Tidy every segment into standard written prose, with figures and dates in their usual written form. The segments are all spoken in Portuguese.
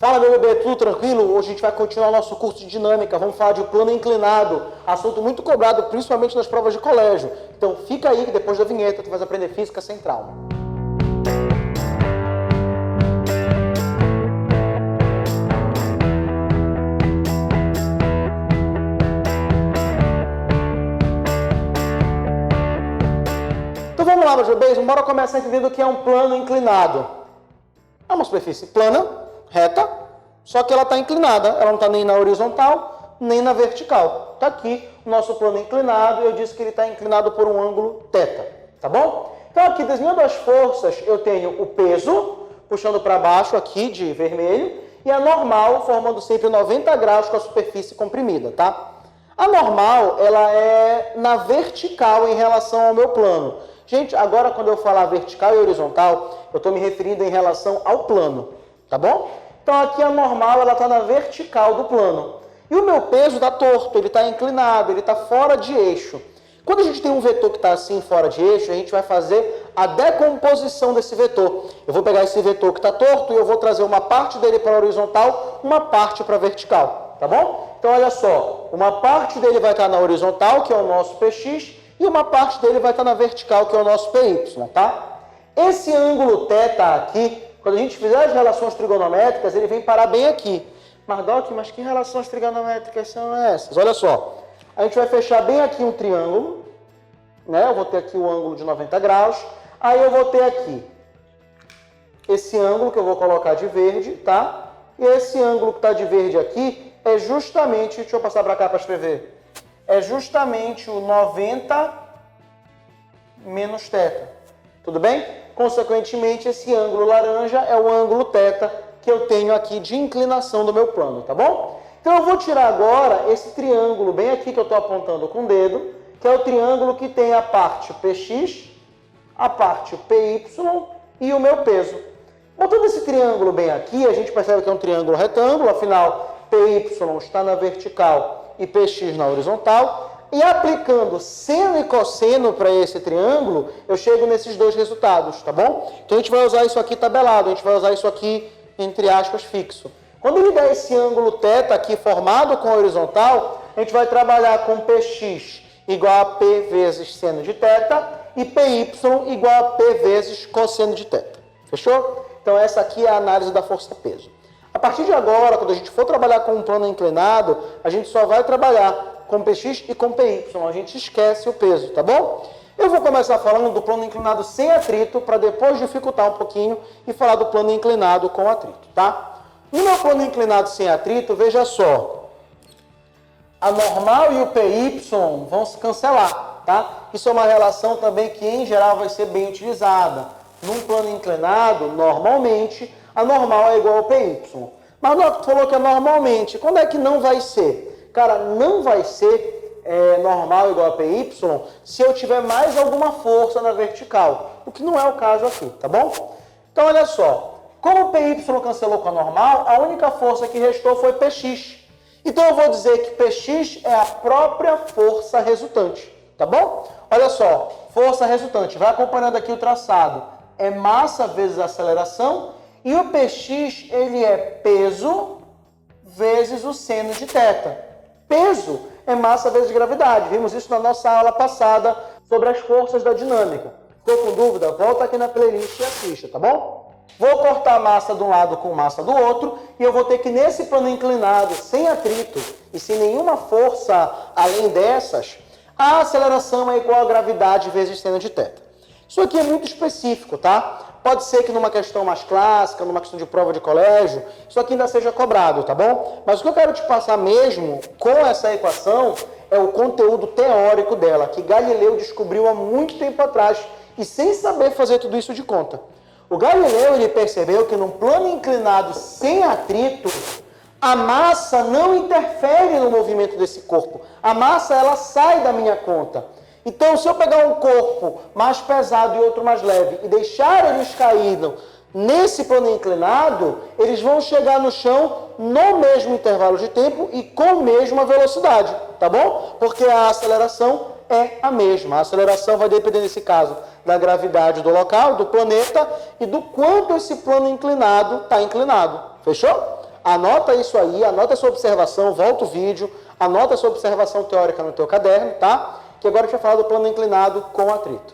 Fala, meu bebê, tudo tranquilo? Hoje a gente vai continuar nosso curso de dinâmica, vamos falar de plano inclinado, assunto muito cobrado, principalmente nas provas de colégio. Então fica aí que depois da vinheta tu vai aprender física sem trauma. Então vamos lá, meus bebês, bora começar entendendo o que é um plano inclinado. É uma superfície plana, reta, só que ela está inclinada, ela não está nem na horizontal, nem na vertical. Está aqui o nosso plano inclinado, e eu disse que ele está inclinado por um ângulo θ, tá bom? Então aqui, desviando as forças, eu tenho o peso, puxando para baixo aqui de vermelho, e a normal, formando sempre 90 graus com a superfície comprimida, tá? A normal, ela é na vertical em relação ao meu plano. Gente, agora quando eu falar vertical e horizontal, eu estou me referindo em relação ao plano, tá bom? Então aqui a normal, ela está na vertical do plano. E o meu peso está torto, ele está inclinado, ele está fora de eixo. Quando a gente tem um vetor que está assim, fora de eixo, a gente vai fazer a decomposição desse vetor. Eu vou pegar esse vetor que está torto e eu vou trazer uma parte dele para a horizontal, uma parte para a vertical, tá bom? Então olha só, uma parte dele vai estar na horizontal, que é o nosso PX, e uma parte dele vai estar na vertical, que é o nosso PY, tá? Esse ângulo θ aqui, quando a gente fizer as relações trigonométricas, ele vem parar bem aqui. Mas, Doc, mas que relações trigonométricas são essas? Olha só, a gente vai fechar bem aqui um triângulo, né? Eu vou ter aqui o ângulo de 90 graus, aí eu vou ter aqui esse ângulo que eu vou colocar de verde, tá? E esse ângulo que está de verde aqui é justamente, deixa eu passar para cá para escrever, é justamente o 90 menos θ, tudo bem? Consequentemente, esse ângulo laranja é o ângulo θ que eu tenho aqui de inclinação do meu plano, tá bom? Então eu vou tirar agora esse triângulo bem aqui que eu estou apontando com o dedo, que é o triângulo que tem a parte PX, a parte PY e o meu peso. Botando esse triângulo bem aqui, a gente percebe que é um triângulo retângulo, afinal, PY está na vertical e PX na horizontal. E aplicando seno e cosseno para esse triângulo, eu chego nesses dois resultados, tá bom? Então a gente vai usar isso aqui tabelado, a gente vai usar isso aqui, entre aspas, fixo. Quando ele der esse ângulo θ aqui formado com a horizontal, a gente vai trabalhar com Px igual a P vezes seno de θ e Py igual a P vezes cosseno de θ. Fechou? Então essa aqui é a análise da força-peso. A partir de agora, quando a gente for trabalhar com um plano inclinado, a gente só vai trabalhar com Px e com Py, a gente esquece o peso, tá bom? Eu vou começar falando do plano inclinado sem atrito, para depois dificultar um pouquinho e falar do plano inclinado com atrito, tá? No meu plano inclinado sem atrito, veja só, a normal e o Py vão se cancelar, tá? Isso é uma relação também que, em geral, vai ser bem utilizada. Num plano inclinado, normalmente, a normal é igual ao Py. Mas tu falou que é normalmente. Quando é que não vai ser? Cara, não vai ser normal igual a Py se eu tiver mais alguma força na vertical, o que não é o caso aqui, tá bom? Então, olha só, como o Py cancelou com a normal, a única força que restou foi Px. Então, eu vou dizer que Px é a própria força resultante, tá bom? Olha só, força resultante, vai acompanhando aqui o traçado, é massa vezes aceleração, e o Px, ele é peso vezes o seno de θ. Peso é massa vezes gravidade. Vimos isso na nossa aula passada sobre as forças da dinâmica. Ficou com dúvida? Volta aqui na playlist e assista, tá bom? Vou cortar massa de um lado com massa do outro e eu vou ter que, nesse plano inclinado, sem atrito e sem nenhuma força além dessas, a aceleração é igual a gravidade vezes seno de θ. Isso aqui é muito específico, tá? Pode ser que numa questão mais clássica, numa questão de prova de colégio, isso aqui ainda seja cobrado, tá bom? Mas o que eu quero te passar mesmo com essa equação é o conteúdo teórico dela, que Galileu descobriu há muito tempo atrás e sem saber fazer tudo isso de conta. O Galileu, ele percebeu que num plano inclinado sem atrito, a massa não interfere no movimento desse corpo. A massa, ela sai da minha conta. Então, se eu pegar um corpo mais pesado e outro mais leve e deixar eles caírem nesse plano inclinado, eles vão chegar no chão no mesmo intervalo de tempo e com a mesma velocidade, tá bom? Porque a aceleração é a mesma. A aceleração vai depender, nesse caso, da gravidade do local, do planeta e do quanto esse plano inclinado está inclinado. Fechou? Anota isso aí, anota a sua observação, volta o vídeo, anota a sua observação teórica no teu caderno, tá? Que agora a gente vai falar do plano inclinado com atrito.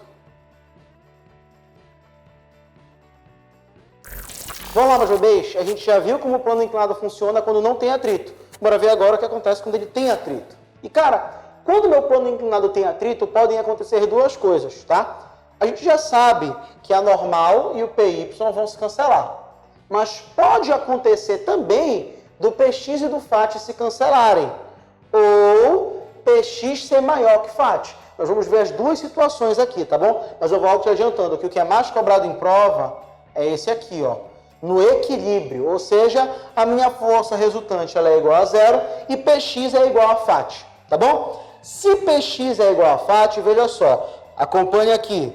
Vamos lá, meus bebês? A gente já viu como o plano inclinado funciona quando não tem atrito. Bora ver agora o que acontece quando ele tem atrito. E, cara, quando o meu plano inclinado tem atrito, podem acontecer duas coisas, tá? A gente já sabe que a normal e o PY vão se cancelar. Mas pode acontecer também do PX e do FAT se cancelarem. Ou PX ser maior que FAT. Nós vamos ver as duas situações aqui, tá bom? Mas eu vou te adiantando que o que é mais cobrado em prova é esse aqui, ó. No equilíbrio, ou seja, a minha força resultante ela é igual a zero e PX é igual a FAT, tá bom? Se PX é igual a FAT, veja só, acompanhe aqui.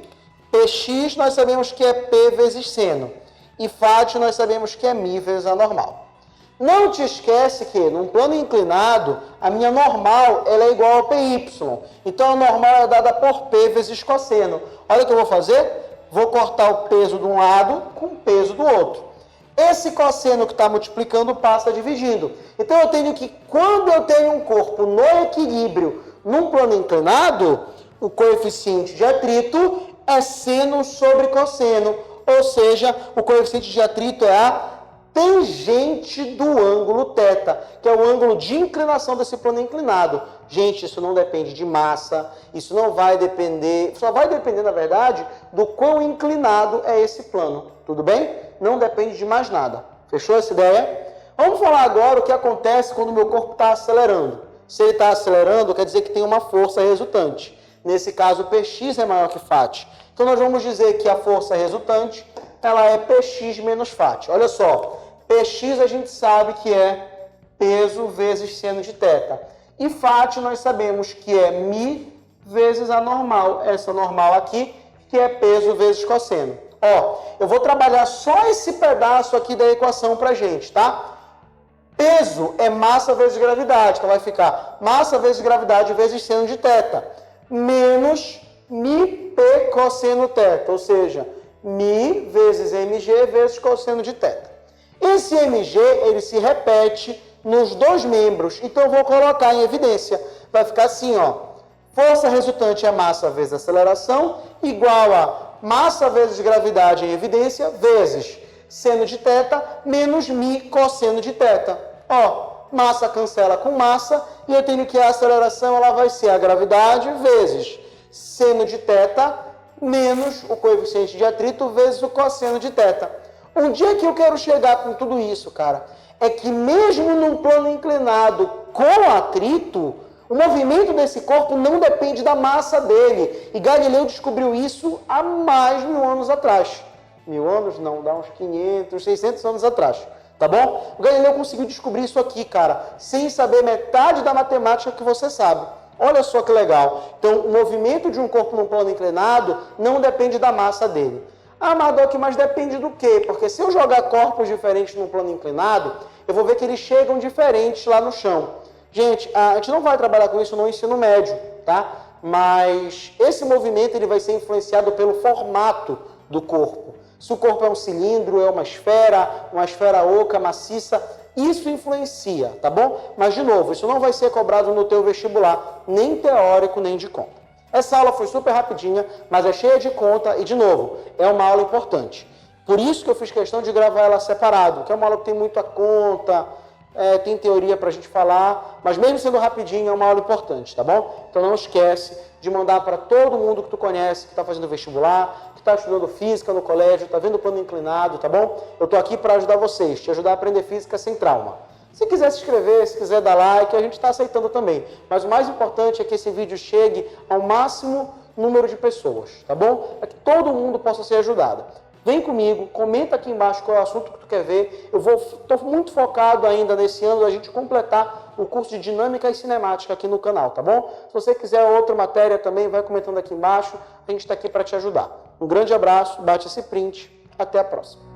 PX nós sabemos que é P vezes seno e FAT nós sabemos que é μ vezes a normal. Não te esquece que num plano inclinado, a minha normal ela é igual a PY. Então a normal é dada por P vezes cosseno. Olha o que eu vou fazer. Vou cortar o peso de um lado com o peso do outro. Esse cosseno que está multiplicando passa dividindo. Então eu tenho que, quando eu tenho um corpo no equilíbrio, num plano inclinado, o coeficiente de atrito é seno sobre cosseno. Ou seja, o coeficiente de atrito é a tangente do ângulo θ, que é o ângulo de inclinação desse plano inclinado. Gente, isso não depende de massa, isso não vai depender, só vai depender, na verdade, do quão inclinado é esse plano, tudo bem? Não depende de mais nada. Fechou essa ideia? Vamos falar agora o que acontece quando o meu corpo está acelerando. Se ele está acelerando, quer dizer que tem uma força resultante. Nesse caso, o Px é maior que FAT. Então, nós vamos dizer que a força resultante ela é Px menos FAT. Olha só, Px a gente sabe que é peso vezes seno de θ. E FAT nós sabemos que é μ vezes a normal. Essa normal aqui, que é peso vezes cosseno. Ó, eu vou trabalhar só esse pedaço aqui da equação pra gente, tá? Peso é massa vezes gravidade. Então vai ficar massa vezes gravidade vezes seno de θ. Menos μp cosseno θ. Ou seja, μ vezes mg vezes cosseno de θ. Esse mg, ele se repete nos dois membros. Então eu vou colocar em evidência. Vai ficar assim, ó. Força resultante é massa vezes aceleração, igual a massa vezes gravidade em evidência, vezes seno de θ, menos μ cosseno de θ. Ó, massa cancela com massa, e eu tenho que a aceleração ela vai ser a gravidade vezes seno de θ, menos o coeficiente de atrito vezes o cosseno de θ. Onde é que eu quero chegar com tudo isso, cara? É que mesmo num plano inclinado com atrito, o movimento desse corpo não depende da massa dele. E Galileu descobriu isso há mais de 1000 anos atrás. 1000 anos? Não, dá uns 500, 600 anos atrás. Tá bom? O Galileu conseguiu descobrir isso aqui, cara, sem saber metade da matemática que você sabe. Olha só que legal. Então, o movimento de um corpo num plano inclinado não depende da massa dele. Ah, Mardoc, mas depende do quê? Porque se eu jogar corpos diferentes num plano inclinado, eu vou ver que eles chegam diferentes lá no chão. Gente, a gente não vai trabalhar com isso no ensino médio, tá? Mas esse movimento ele vai ser influenciado pelo formato do corpo. Se o corpo é um cilindro, é uma esfera oca, maciça, isso influencia, tá bom? Mas, de novo, isso não vai ser cobrado no teu vestibular, nem teórico, nem de conta. Essa aula foi super rapidinha, mas é cheia de conta e, de novo, é uma aula importante. Por isso que eu fiz questão de gravar ela separado, que é uma aula que tem muita conta, tem teoria pra gente falar, mas mesmo sendo rapidinho, é uma aula importante, tá bom? Então não esquece de mandar para todo mundo que tu conhece, que está fazendo vestibular, que está estudando física no colégio, está vendo o plano inclinado, tá bom? Eu tô aqui para ajudar vocês, te ajudar a aprender física sem trauma. Se quiser se inscrever, se quiser dar like, a gente está aceitando também. Mas o mais importante é que esse vídeo chegue ao máximo número de pessoas, tá bom? É que todo mundo possa ser ajudado. Vem comigo, comenta aqui embaixo qual é o assunto que tu quer ver. Estou muito focado ainda nesse ano a gente completar o curso de Dinâmica e Cinemática aqui no canal, tá bom? Se você quiser outra matéria também, vai comentando aqui embaixo. A gente está aqui para te ajudar. Um grande abraço, bate esse print. Até a próxima.